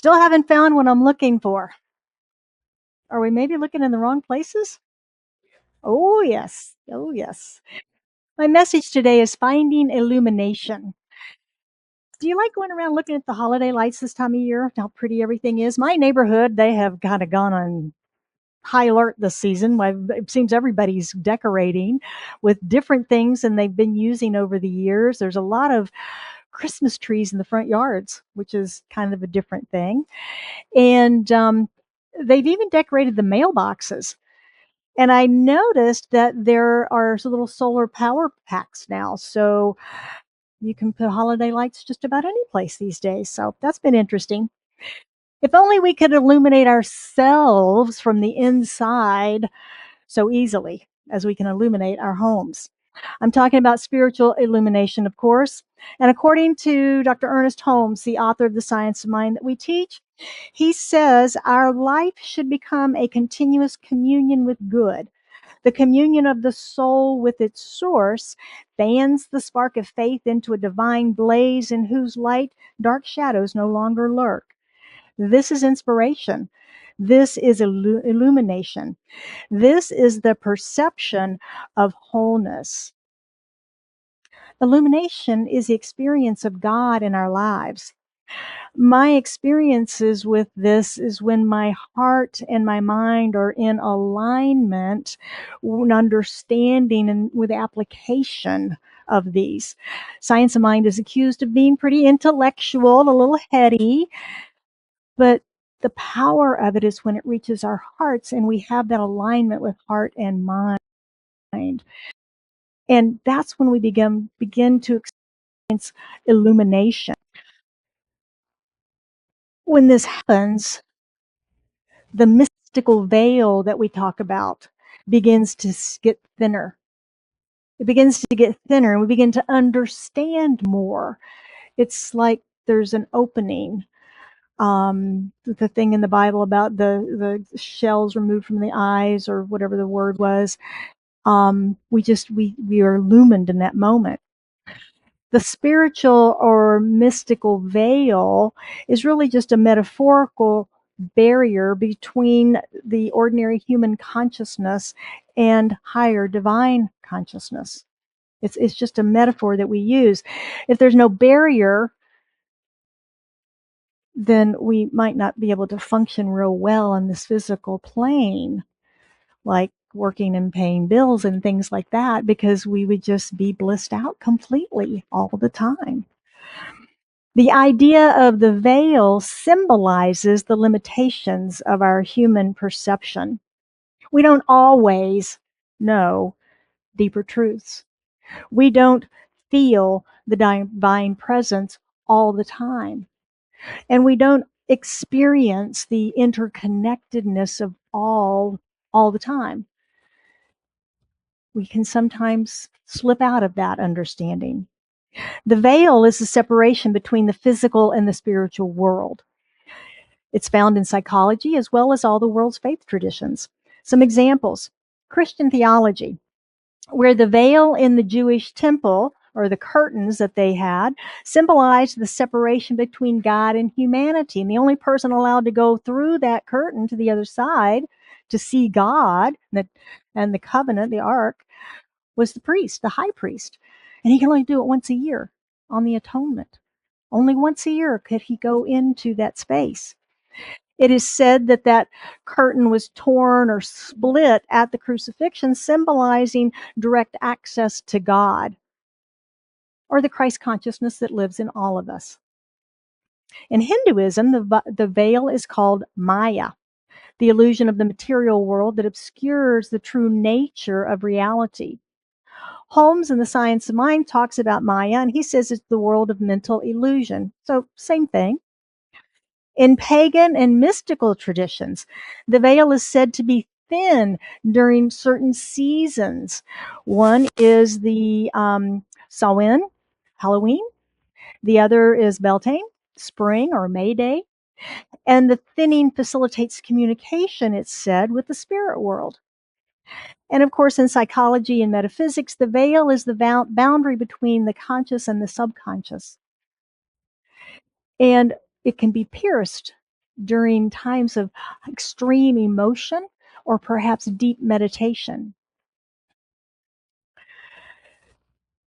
Still haven't found what I'm looking for. Are we maybe looking in the wrong places? Oh, yes. Oh, yes. My message today is finding illumination. Do you like going around looking at the holiday lights this time of year? How pretty everything is. My neighborhood, they have kind of gone on high alert this season. It seems everybody's decorating with different things than they've been using over the years. There's a lot of Christmas trees in the front yards, which is kind of a different thing. And they've even decorated the mailboxes. And I noticed that there are little solar power packs now. So you can put holiday lights just about any place these days. So that's been interesting. If only we could illuminate ourselves from the inside so easily as we can illuminate our homes. I'm talking about spiritual illumination, of course. And according to Dr. Ernest Holmes, the author of The Science of Mind that we teach, he says our life should become a continuous communion with good. The communion of the soul with its source fans the spark of faith into a divine blaze in whose light dark shadows no longer lurk. This is inspiration. This is illumination. This is the perception of wholeness. Illumination is the experience of God in our lives. My experiences with this is when my heart and my mind are in alignment, understanding and with application of these. Science of Mind is accused of being pretty intellectual, a little heady, but the power of it is when it reaches our hearts and we have that alignment with heart and mind. And that's when we begin to experience illumination. When this happens, the mystical veil that we talk about begins to get thinner. It begins to get thinner and we begin to understand more. It's like there's an opening. The thing in the Bible about the shells removed from the eyes or whatever the word was. We are illumined in that moment. The spiritual or mystical veil is really just a metaphorical barrier between the ordinary human consciousness and higher divine consciousness. It's just a metaphor that we use. If there's no barrier, then we might not be able to function real well on this physical plane, like working and paying bills and things like that, because we would just be blissed out completely all the time. The idea of the veil symbolizes the limitations of our human perception. We don't always know deeper truths. We don't feel the divine presence all the time. And we don't experience the interconnectedness of all the time. We can sometimes slip out of that understanding. The veil is the separation between the physical and the spiritual world. It's found in psychology as well as all the world's faith traditions. Some examples: Christian theology, where the veil in the Jewish temple, or the curtains that they had, symbolized the separation between God and humanity. And the only person allowed to go through that curtain to the other side to see God and the covenant, the ark, was the priest, the high priest. And he could only do it once a year on the atonement. Only once a year could he go into that space. It is said that that curtain was torn or split at the crucifixion, symbolizing direct access to God, or the Christ consciousness that lives in all of us. In Hinduism, the veil is called Maya, the illusion of the material world that obscures the true nature of reality. Holmes in The Science of Mind talks about Maya, and he says it's the world of mental illusion. So, same thing. In pagan and mystical traditions, the veil is said to be thin during certain seasons. One is the Samhain, Halloween. The other is Beltane, spring or May Day. And the thinning facilitates communication, it's said, with the spirit world. And of course, in psychology and metaphysics, the veil is the boundary between the conscious and the subconscious. And it can be pierced during times of extreme emotion or perhaps deep meditation.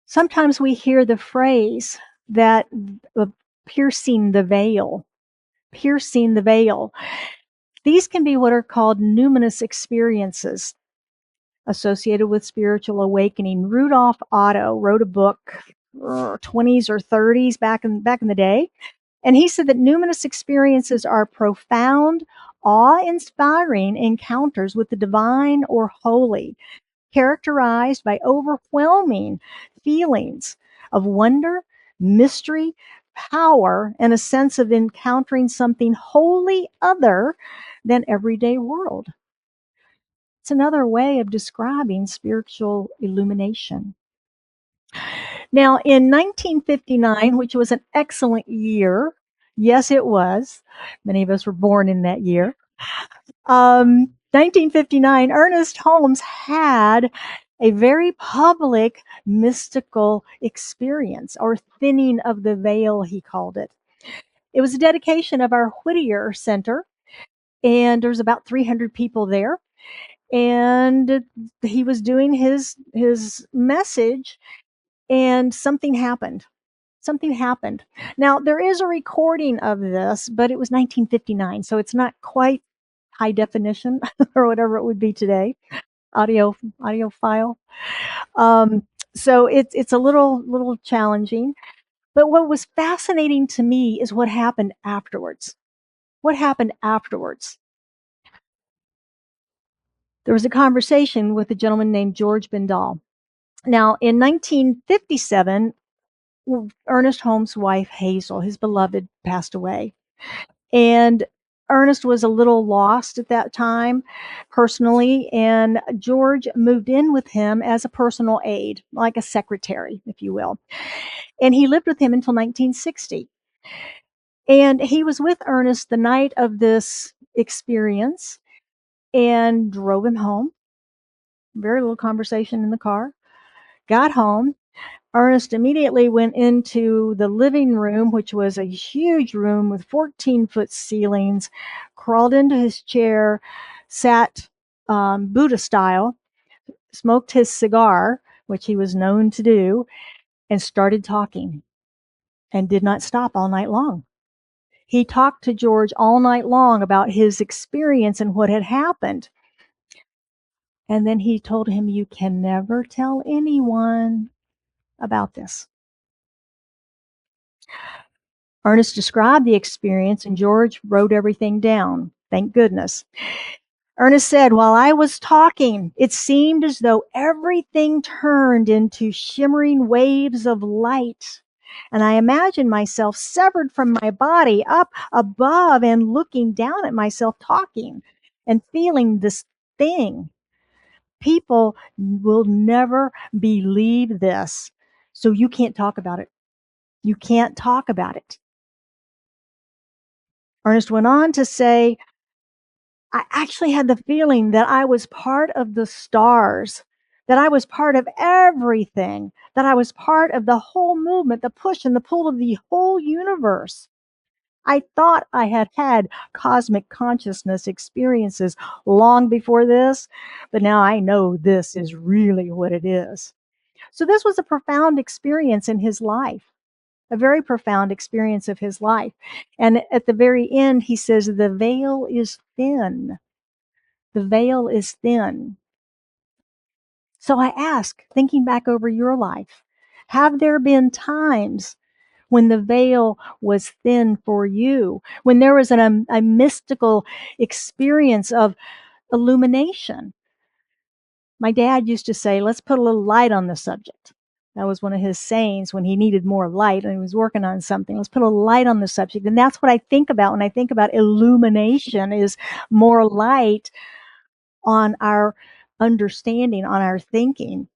Sometimes we hear the phrase that piercing the veil, piercing the veil. These can be what are called numinous experiences associated with spiritual awakening. Rudolf Otto wrote a book, 20s or 30s back in the day, and he said that numinous experiences are profound, awe-inspiring encounters with the divine or holy, characterized by overwhelming feelings of wonder, mystery, power, and a sense of encountering something wholly other than everyday world. It's another way of describing spiritual illumination. Now, in 1959, which was an excellent year, yes, it was. Many of us were born in that year. 1959, Ernest Holmes had a very public mystical experience, or thinning of the veil, he called it. It was a dedication of our Whittier Center, and there was about 300 people there. And he was doing his message, and something happened. Something happened. Now, there is a recording of this, but it was 1959, so it's not quite high definition or whatever it would be today, audio file. So it's a little challenging. But what was fascinating to me is what happened afterwards. What happened afterwards? There was a conversation with a gentleman named George Bindal. Now, in 1957, Ernest Holmes' wife, Hazel, his beloved, passed away. And Ernest was a little lost at that time personally, and George moved in with him as a personal aide, like a secretary, if you will. And he lived with him until 1960. And he was with Ernest the night of this experience and drove him home. Very little conversation in the car. Got home. Ernest immediately went into the living room, which was a huge room with 14-foot ceilings, crawled into his chair, sat Buddha style, smoked his cigar, which he was known to do, and started talking and did not stop all night long. He talked to George all night long about his experience and what had happened. And then he told him, "You can never tell anyone about this." Ernest described the experience, and George wrote everything down. Thank goodness. Ernest said, "While I was talking, it seemed as though everything turned into shimmering waves of light. And I imagined myself severed from my body up above and looking down at myself talking and feeling this thing. People will never believe this. So you can't talk about it. You can't talk about it." Ernest went on to say, "I actually had the feeling that I was part of the stars, that I was part of everything, that I was part of the whole movement, the push and the pull of the whole universe. I thought I had had cosmic consciousness experiences long before this, but now I know this is really what it is." So this was a profound experience in his life, a very profound experience of his life. And at the very end, he says, "The veil is thin. The veil is thin." So I ask, thinking back over your life, have there been times when the veil was thin for you, when there was a mystical experience of illumination? My dad used to say, "Let's put a little light on the subject." That was one of his sayings when he needed more light and he was working on something. Let's put a light on the subject. And that's what I think about when I think about illumination, is more light on our understanding, on our thinking.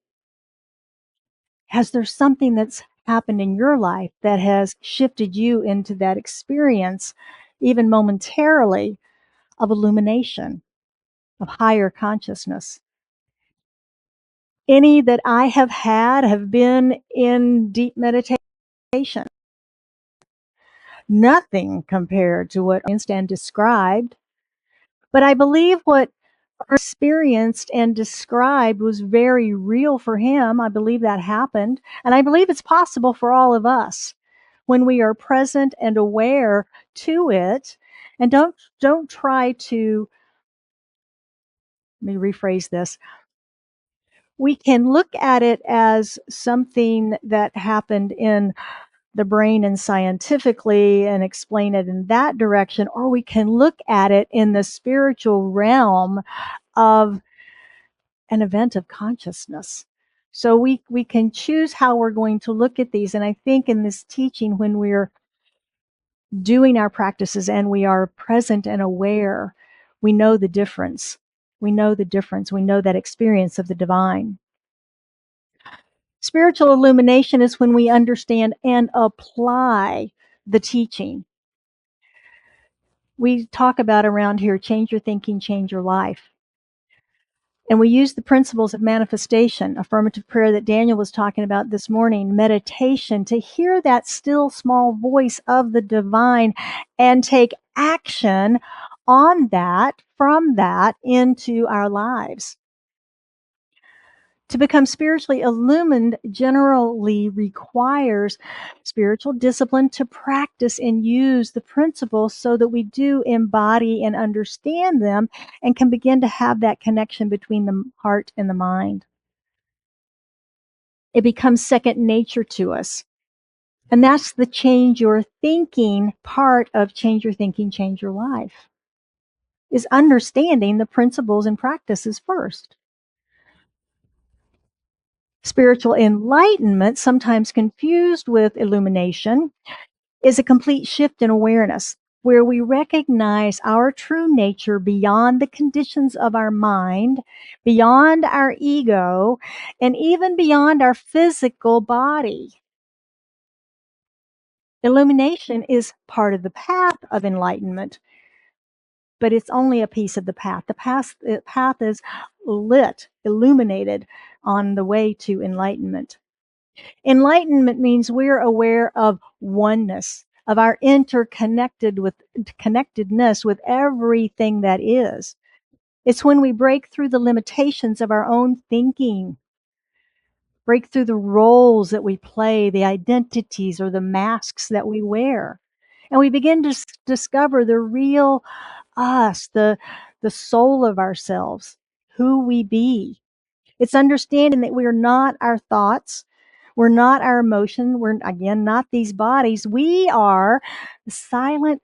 Has there something that's happened in your life that has shifted you into that experience, even momentarily, of illumination, of higher consciousness? Any that I have had have been in deep meditation. nothing compared to what Einstein described. But I believe what experienced and described was very real for him. I believe that happened. And I believe it's possible for all of us when we are present and aware to it. And don't try to, let me rephrase this. We can look at it as something that happened in the brain and scientifically and explain it in that direction, or we can look at it in the spiritual realm of an event of consciousness. So we can choose how we're going to look at these. And I think in this teaching, when we're doing our practices and we are present and aware, we know the difference. We know the difference. We know that experience of the divine. Spiritual illumination is when we understand and apply the teaching. We talk about around here, change your thinking, change your life. And we use the principles of manifestation, affirmative prayer that Daniel was talking about this morning, meditation, to hear that still small voice of the divine and take action on that, from that, into our lives. To become spiritually illumined generally requires spiritual discipline to practice and use the principles so that we do embody and understand them and can begin to have that connection between the heart and the mind. It becomes second nature to us. And that's the change your thinking part of change your thinking, change your life, is understanding the principles and practices first. Spiritual enlightenment, sometimes confused with illumination, is a complete shift in awareness where we recognize our true nature beyond the conditions of our mind, beyond our ego, and even beyond our physical body. Illumination is part of the path of enlightenment, but it's only a piece of the path. The path is lit, illuminated on the way to enlightenment. Enlightenment means we're aware of oneness, of our connectedness with everything that is. It's when we break through the limitations of our own thinking, break through the roles that we play, the identities or the masks that we wear. And we begin to discover the real us, the soul of ourselves, who we be. It's understanding that we are not our thoughts. We're not our emotion. We're, again, not these bodies. We are the silent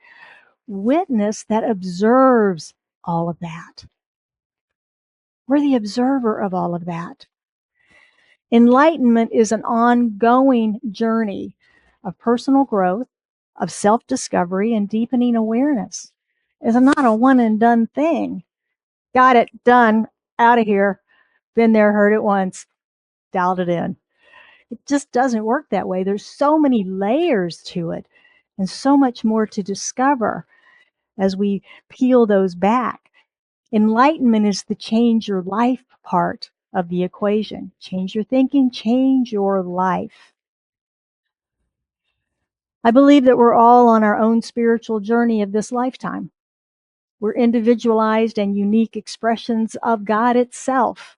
witness that observes all of that. We're the observer of all of that. Enlightenment is an ongoing journey of personal growth, of self-discovery, and deepening awareness. It's not a one and done thing. Got it, done, out of here, been there, heard it once, dialed it in. It just doesn't work that way. There's so many layers to it and so much more to discover as we peel those back. Enlightenment is the change your life part of the equation. Change your thinking, change your life. I believe that we're all on our own spiritual journey of this lifetime. We're individualized and unique expressions of God itself.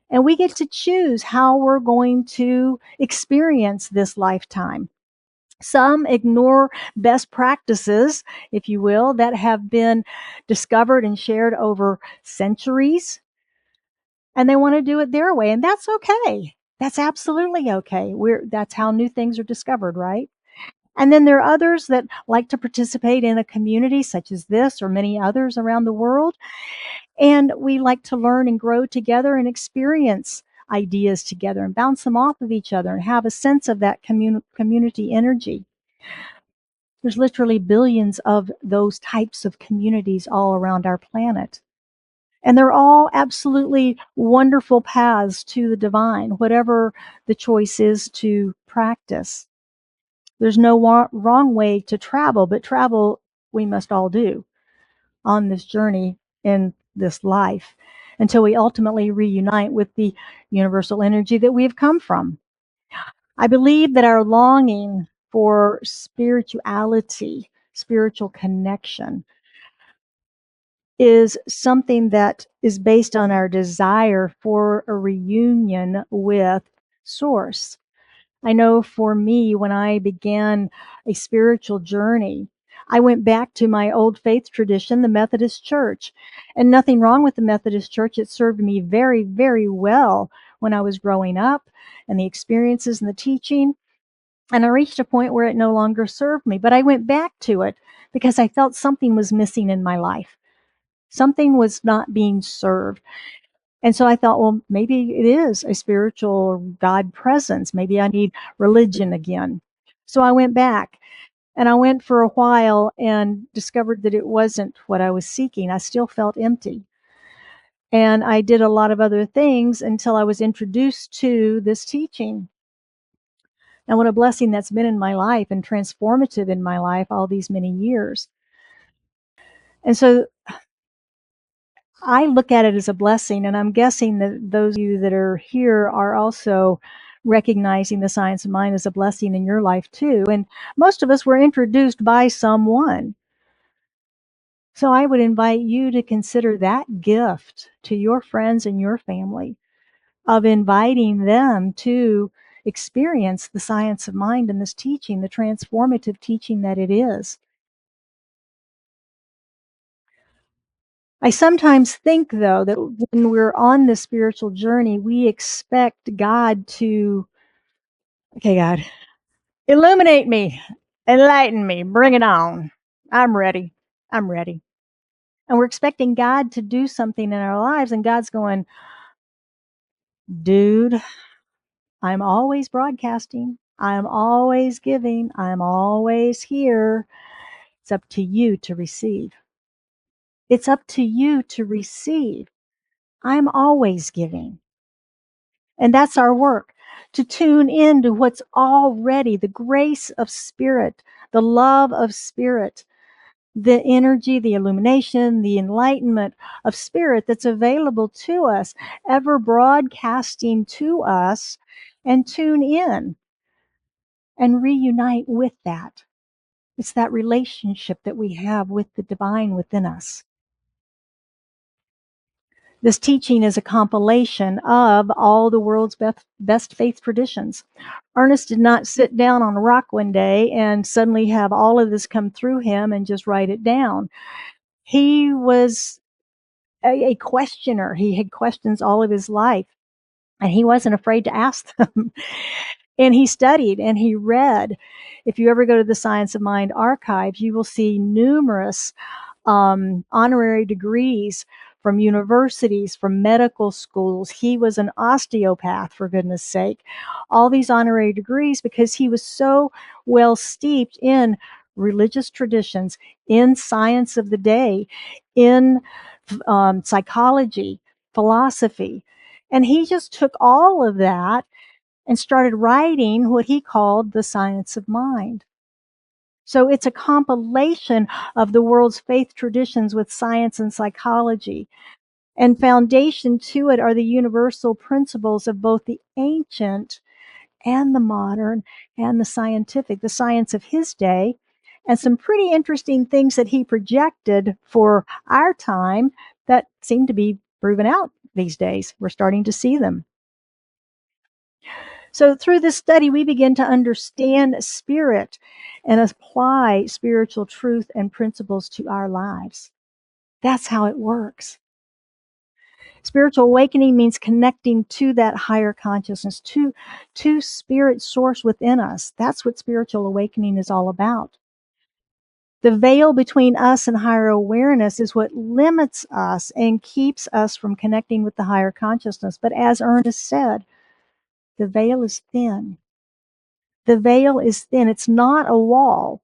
And we get to choose how we're going to experience this lifetime. Some ignore best practices, if you will, that have been discovered and shared over centuries, and they want to do it their way. And that's okay. That's absolutely okay. That's how new things are discovered, right? And then there are others that like to participate in a community such as this or many others around the world. And we like to learn and grow together and experience ideas together and bounce them off of each other and have a sense of that community energy. There's literally billions of those types of communities all around our planet. And they're all absolutely wonderful paths to the divine, whatever the choice is to practice. There's no wrong way to travel, but travel we must all do on this journey in this life until we ultimately reunite with the universal energy that we have come from. I believe that our longing for spirituality, spiritual connection, is something that is based on our desire for a reunion with Source. I know for me, when I began a spiritual journey, I went back to my old faith tradition, the Methodist Church. And nothing wrong with the Methodist Church. It served me very, very well when I was growing up, and the experiences and the teaching. And I reached a point where it no longer served me. But I went back to it because I felt something was missing in my life. Something was not being served. And so I thought, well, maybe it is a spiritual God presence. Maybe I need religion again. So I went back, and I went for a while and discovered that it wasn't what I was seeking. I still felt empty. And I did a lot of other things until I was introduced to this teaching. And what a blessing that's been in my life, and transformative in my life all these many years. And so I look at it as a blessing, and I'm guessing that those of you that are here are also recognizing the science of mind as a blessing in your life too. And most of us were introduced by someone. So I would invite you to consider that gift to your friends and your family, of inviting them to experience the science of mind and this teaching, the transformative teaching that it is. I sometimes think, though, that when we're on this spiritual journey, we expect God to, okay, God, illuminate me, enlighten me, bring it on. I'm ready. I'm ready. And we're expecting God to do something in our lives, and God's going, dude, I'm always broadcasting. I'm always giving. I'm always here. It's up to you to receive. It's up to you to receive. I'm always giving. And that's our work, to tune in to what's already the grace of Spirit, the love of Spirit, the energy, the illumination, the enlightenment of Spirit that's available to us, ever broadcasting to us, and tune in and reunite with that. It's that relationship that we have with the divine within us. This teaching is a compilation of all the world's best faith traditions. Ernest did not sit down on a rock one day and suddenly have all of this come through him and just write it down. He was a questioner. He had questions all of his life, and he wasn't afraid to ask them. And he studied and he read. If you ever go to the Science of Mind archives, you will see numerous honorary degrees from universities, from medical schools. He was an osteopath, for goodness sake. All these honorary degrees because he was so well steeped in religious traditions, in science of the day, in psychology, philosophy. And he just took all of that and started writing what he called the science of mind. So it's a compilation of the world's faith traditions with science and psychology. And foundation to it are the universal principles of both the ancient and the modern and the scientific, the science of his day, and some pretty interesting things that he projected for our time that seem to be proven out these days. We're starting to see them. So through this study, we begin to understand spirit and apply spiritual truth and principles to our lives. That's how it works. Spiritual awakening means connecting to that higher consciousness, to spirit source within us. That's what spiritual awakening is all about. The veil between us and higher awareness is what limits us and keeps us from connecting with the higher consciousness. But as Ernest said, the veil is thin. The veil is thin. It's not a wall.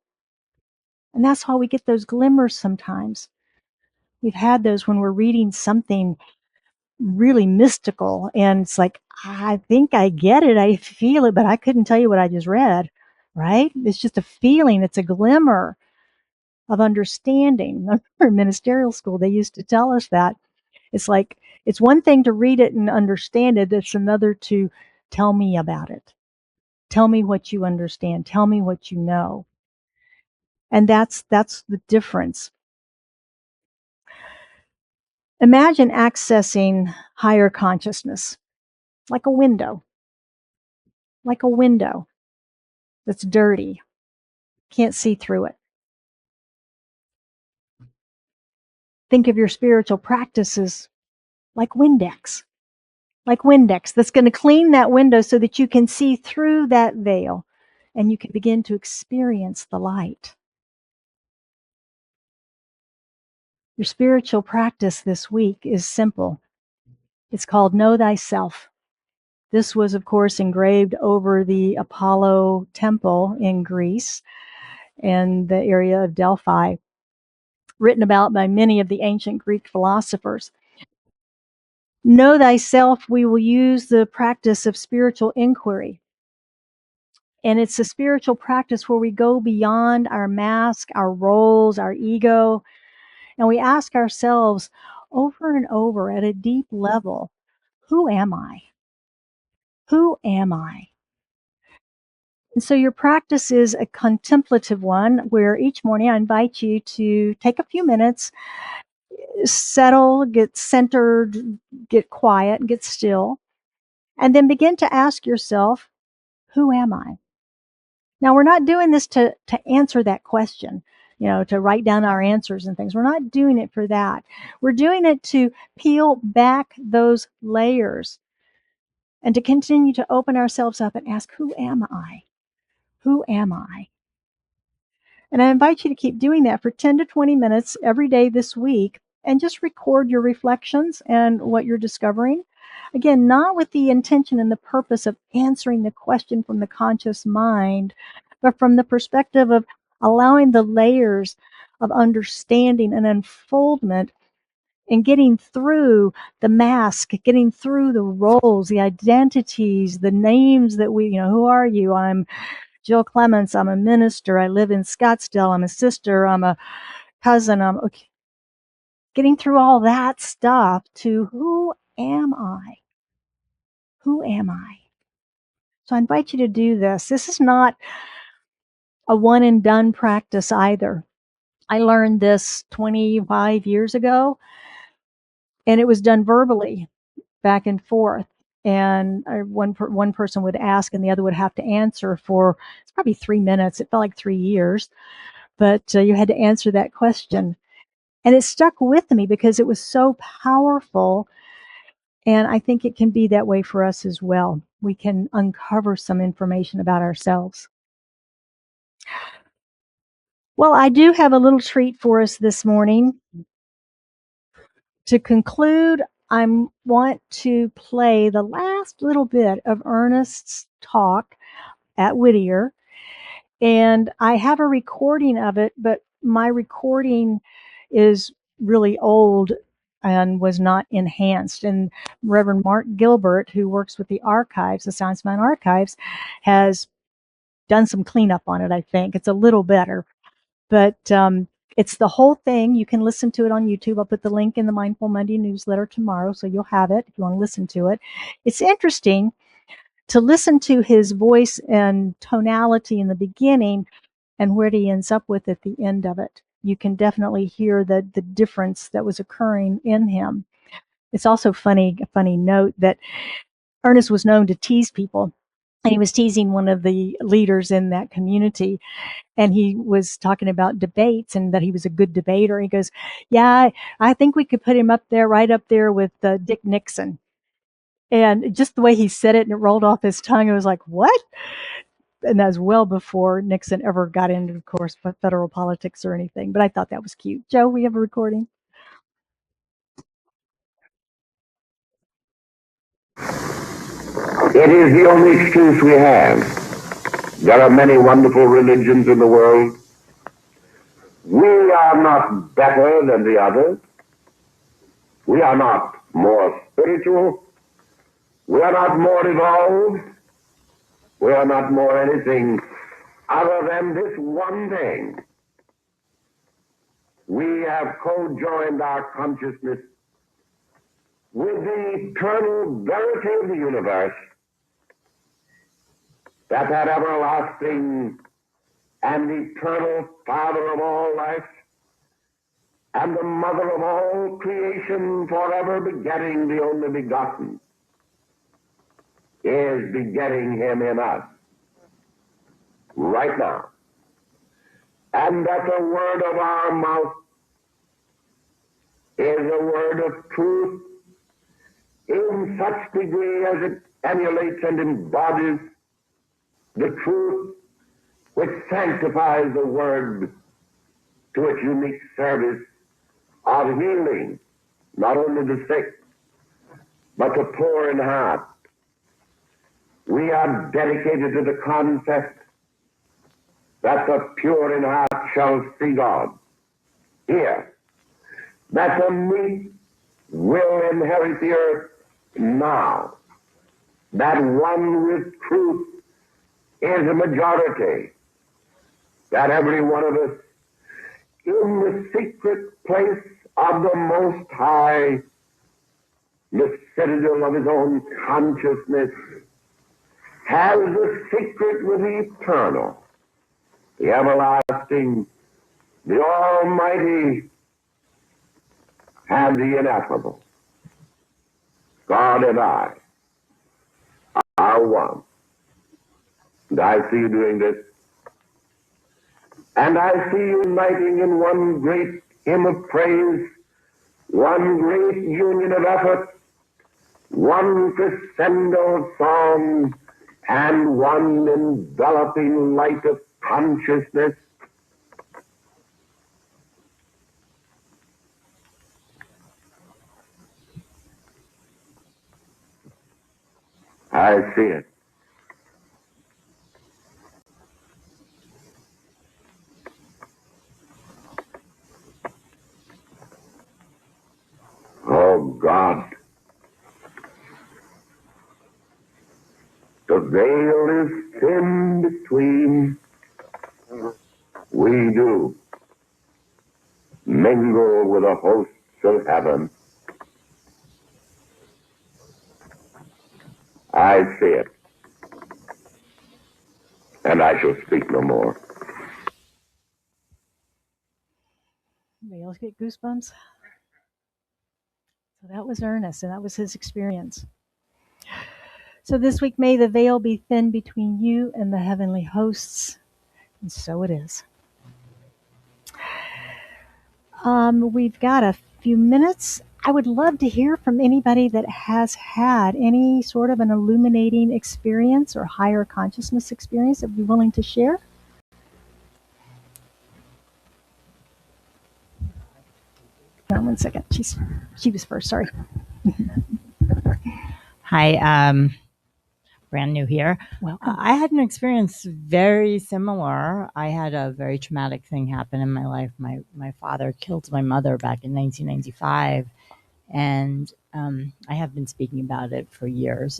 And that's how we get those glimmers sometimes. We've had those when we're reading something really mystical, and it's like, I think I get it. I feel it, but I couldn't tell you what I just read, right? It's just a feeling. It's a glimmer of understanding. In ministerial school, they used to tell us that. It's like, it's one thing to read it and understand it. It's another to tell me about it. Tell me what you understand. Tell me what you know. And that's the difference. Imagine accessing higher consciousness like a window, like a window that's dirty. Can't see through it. Think of your spiritual practices like Windex, that's going to clean that window so that you can see through that veil and you can begin to experience the light. Your spiritual practice this week is simple. It's called Know Thyself. This was, of course, engraved over the Apollo temple in Greece and the area of Delphi, written about by many of the ancient Greek philosophers. Know Thyself, we will use the practice of spiritual inquiry. And it's a spiritual practice where we go beyond our mask, our roles, our ego, and we ask ourselves over and over at a deep level, who am I? Who am I? And so your practice is a contemplative one where each morning I invite you to take a few minutes, settle, get centered, get quiet, get still, and then begin to ask yourself, who am I? Now, we're not doing this to answer that question, to write down our answers and things. We're not doing it for that. We're doing it to peel back those layers and to continue to open ourselves up and ask, who am I? Who am I? And I invite you to keep doing that for 10 to 20 minutes every day this week and just record your reflections and what you're discovering. Again, not with the intention and the purpose of answering the question from the conscious mind, but from the perspective of allowing the layers of understanding and unfoldment and getting through the mask, getting through the roles, the identities, the names that we, who are you? I'm Jill Clements. I'm a minister. I live in Scottsdale. I'm a sister. I'm a cousin. I'm okay. Getting through all that stuff to who am I? Who am I? So I invite you to do this. This is not a one and done practice either. I learned this 25 years ago, and it was done verbally, back and forth. And one person would ask, and the other would have to answer for it's probably 3 minutes. It felt like 3 years, but you had to answer that question. And it stuck with me because it was so powerful. And I think it can be that way for us as well. We can uncover some information about ourselves. Well, I do have a little treat for us this morning. To conclude, I want to play the last little bit of Ernest's talk at Whittier. And I have a recording of it, but my recording is really old and was not enhanced. And Reverend Mark Gilbert, who works with the archives, the Science Mind Archives, has done some cleanup on it, I think. It's a little better. But it's the whole thing. You can listen to it on YouTube. I'll put the link in the Mindful Monday newsletter tomorrow, so you'll have it if you want to listen to it. It's interesting to listen to his voice and tonality in the beginning and where he ends up with at the end of it. You can definitely hear the difference that was occurring in him. It's also a funny note that Ernest was known to tease people. And he was teasing one of the leaders in that community. And he was talking about debates and that he was a good debater. He goes, yeah, I think we could put him up there, right up there with Dick Nixon. And just the way he said it and it rolled off his tongue, I was like, what? And that was well before Nixon ever got into, of course, federal politics or anything. But I thought that was cute. Joe, we have a recording. It is the only excuse we have. There are many wonderful religions in the world. We are not better than the others. We are not more spiritual. We are not more evolved. We are not more anything other than this one thing. We have co-joined our consciousness with the eternal verity of the universe. that everlasting and eternal Father of all life, and the Mother of all creation, forever begetting the only begotten, is begetting him in us right now. And that the word of our mouth is a word of truth in such degree as it emulates and embodies the truth which sanctifies the word to its unique service of healing, not only the sick, but the poor in heart. We are dedicated to the concept that the pure in heart shall see God. Here, that the meek will inherit the earth now. That one with truth is a majority. That every one of us in the secret place of the Most High, the citadel of his own consciousness, has the secret with the eternal, the everlasting, the almighty, and the ineffable. God and I are one. And I see you doing this. And I see you uniting in one great hymn of praise, one great union of effort, one crescendo song, and one enveloping light of consciousness. I see it. Oh God, the veil is thin between. We do mingle with the hosts of heaven. I see it, and I shall speak no more. Anybody else get goosebumps? So that was Ernest, and that was his experience. So this week, may the veil be thin between you and the heavenly hosts. And so it is. We've got a few minutes. I would love to hear from anybody that has had any sort of an illuminating experience or higher consciousness experience that would be willing to share. No, 1 second. She was first. Sorry. Hi, brand new here. Welcome. I had an experience very similar. I had a very traumatic thing happen in my life. My father killed my mother back in 1995, and I have been speaking about it for years.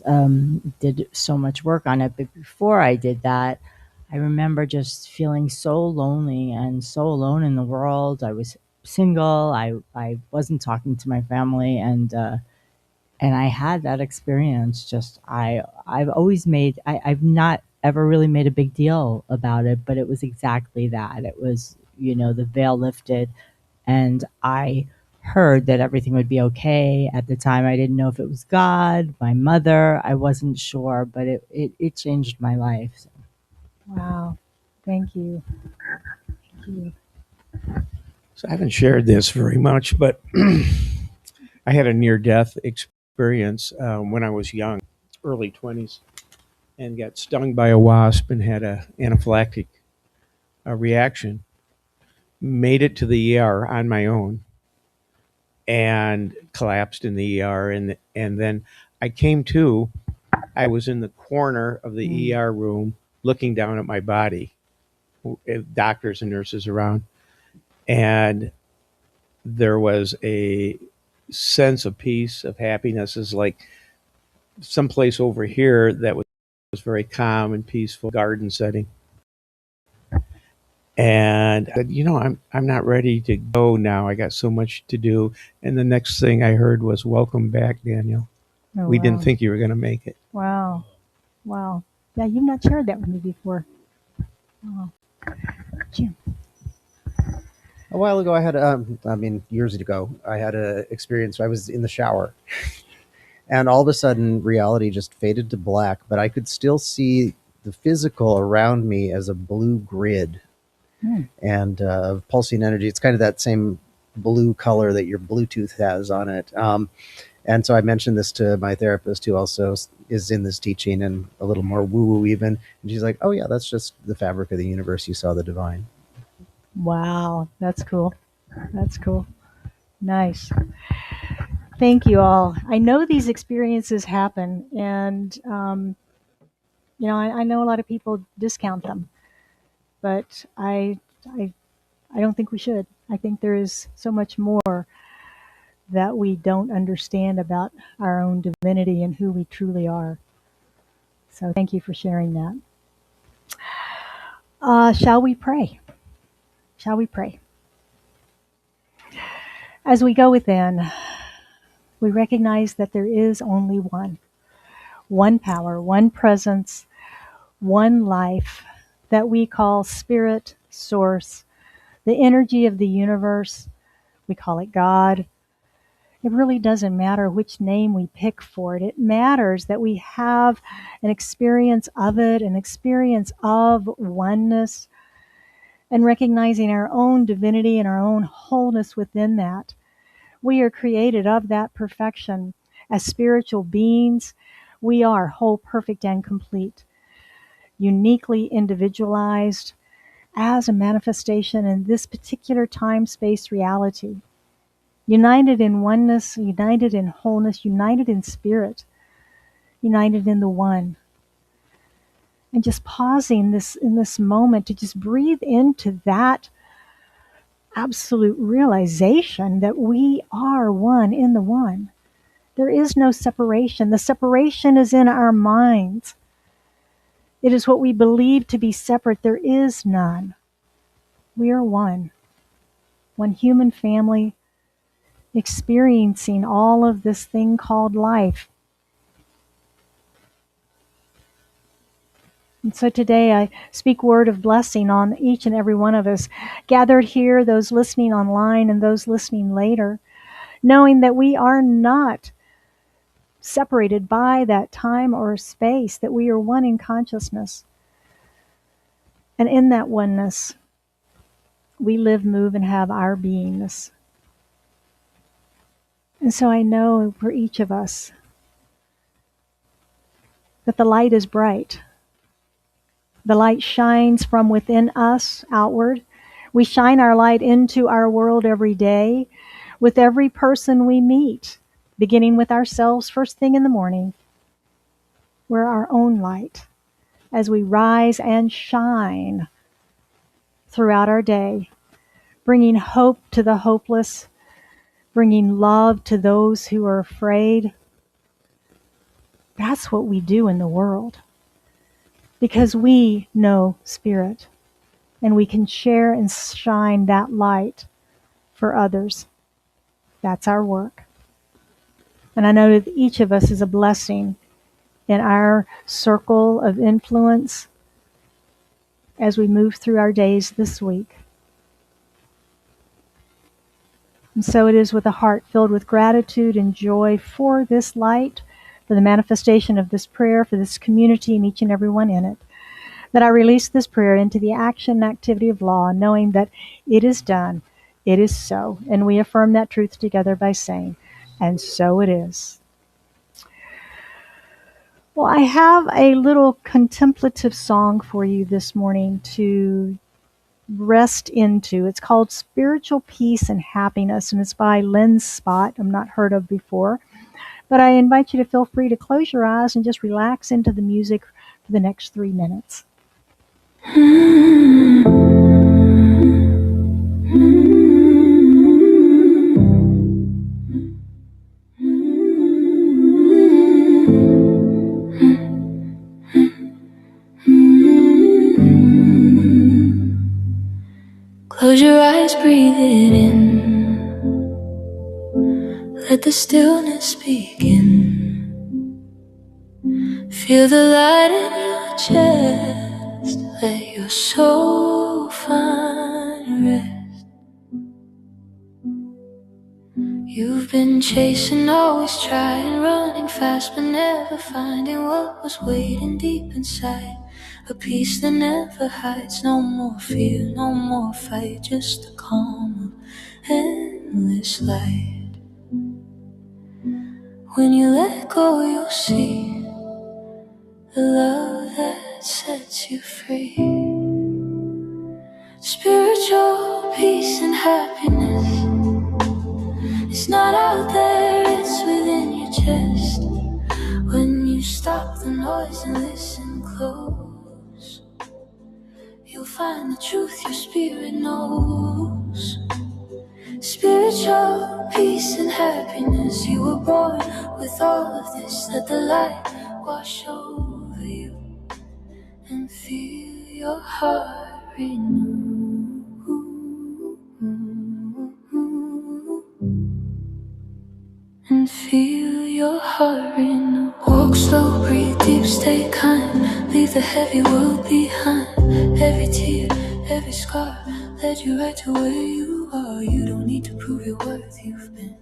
Did so much work on it, but before I did that, I remember just feeling so lonely and so alone in the world. I was single. I wasn't talking to my family, and I had that experience. Just I've always I've not ever really made a big deal about it, but it was exactly that. It was, the veil lifted, and I heard that everything would be okay. At the time, I didn't know if it was God, my mother. I wasn't sure, but it changed my life. So. Wow. Thank you. Thank you. So I haven't shared this very much, but I had a near-death experience when I was young, early 20s, and got stung by a wasp and had an anaphylactic reaction. Made it to the ER on my own and collapsed in the ER. And then I came to, I was in the corner of the ER room looking down at my body, doctors and nurses around. And there was a sense of peace, of happiness, is like someplace over here that was very calm and peaceful, garden setting. And I said, I'm not ready to go now. I got so much to do. And the next thing I heard was, "Welcome back, Daniel. Oh, We wow. didn't think you were going to make it." Wow. Wow. Yeah, you've not shared that with me before. Oh, Jim. A while ago, I had, years ago, I had an experience. I was in the shower, and all of a sudden, reality just faded to black, but I could still see the physical around me as a blue grid and pulsing energy. It's kind of that same blue color that your Bluetooth has on it. And so I mentioned this to my therapist, who also is in this teaching and a little more woo-woo even. And she's like, oh, yeah, that's just the fabric of the universe. You saw the divine. Wow, that's cool. That's cool. Nice. Thank you all. I know these experiences happen, and I know a lot of people discount them, but I don't think we should. I think there is so much more that we don't understand about our own divinity and who we truly are. So thank you for sharing that. Shall we pray? Shall we pray? As we go within, we recognize that there is only one power, one presence, one life that we call spirit, source, the energy of the universe. We call it God. It really doesn't matter which name we pick for it. It matters that we have an experience of it, an experience of oneness, and recognizing our own divinity and our own wholeness within that. We are created of that perfection. As spiritual beings, we are whole, perfect, and complete, uniquely individualized as a manifestation in this particular time-space reality. United in oneness, united in wholeness, united in spirit, united in the one. And just pausing in this moment to just breathe into that absolute realization that we are one in the one. There is no separation. The separation is in our minds. It is what we believe to be separate. There is none. We are one human family, experiencing all of this thing called life. And so today I speak word of blessing on each and every one of us gathered here, those listening online and those listening later, knowing that we are not separated by that time or space, that we are one in consciousness. And in that oneness, we live, move, and have our beingness. And so I know for each of us that the light is bright. The light shines from within us outward. We shine our light into our world every day with every person we meet, beginning with ourselves first thing in the morning. We're our own light as we rise and shine throughout our day, bringing hope to the hopeless, bringing love to those who are afraid. That's what we do in the world, because we know spirit, and we can share and shine that light for others. That's our work. And I know that each of us is a blessing in our circle of influence as we move through our days this week. And so it is with a heart filled with gratitude and joy for this light, for the manifestation of this prayer, for this community and each and every one in it, that I release this prayer into the action and activity of law, knowing that it is done, it is so. And we affirm that truth together by saying, and so it is. Well, I have a little contemplative song for you this morning to rest into. It's called Spiritual Peace and Happiness, and it's by Lynn Spot. I'm not heard of before. But I invite you to feel free to close your eyes and just relax into the music for the next 3 minutes. Close your eyes, breathe it in. Let the stillness begin. Feel the light in your chest. Let your soul find rest. You've been chasing, always trying, running fast, but never finding what was waiting deep inside. A peace that never hides. No more fear, no more fight, just a calm of endless light. When you let go, you'll see the love that sets you free. Spiritual peace and happiness. It's not out there, it's within your chest. When you stop the noise and listen close, you'll find the truth your spirit knows. Spiritual peace and happiness. You were born with all of this. Let the light wash over you and feel your heart renew. And feel your heart renew. Walk slow, breathe deep, stay kind. Leave the heavy world behind. Every tear, every scar led you right to where you are. You don't need to prove your worth. You've been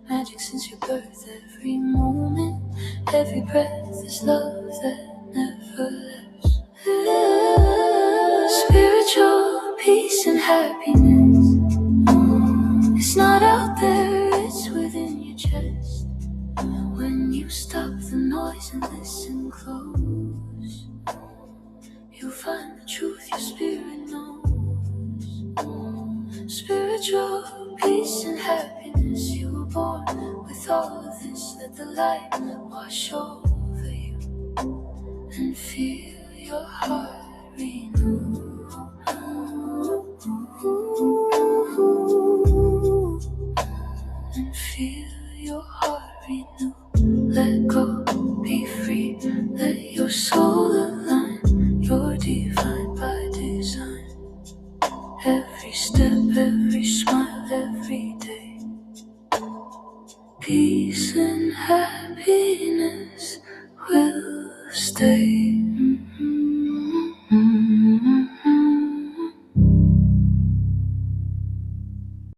magic since your birth. Every moment, every breath is love that never left. Spiritual peace and happiness. It's not out there, it's within your chest. When you stop the noise and listen close, you'll find the truth your spirit knows. Spiritual peace and happiness. You were born with all of this. Let the light wash over you and feel your heart renew. And feel your heart renew. Let go, be free. Let your soul align. You're divine by design. Every step, every smile, every day. Peace and happiness will stay.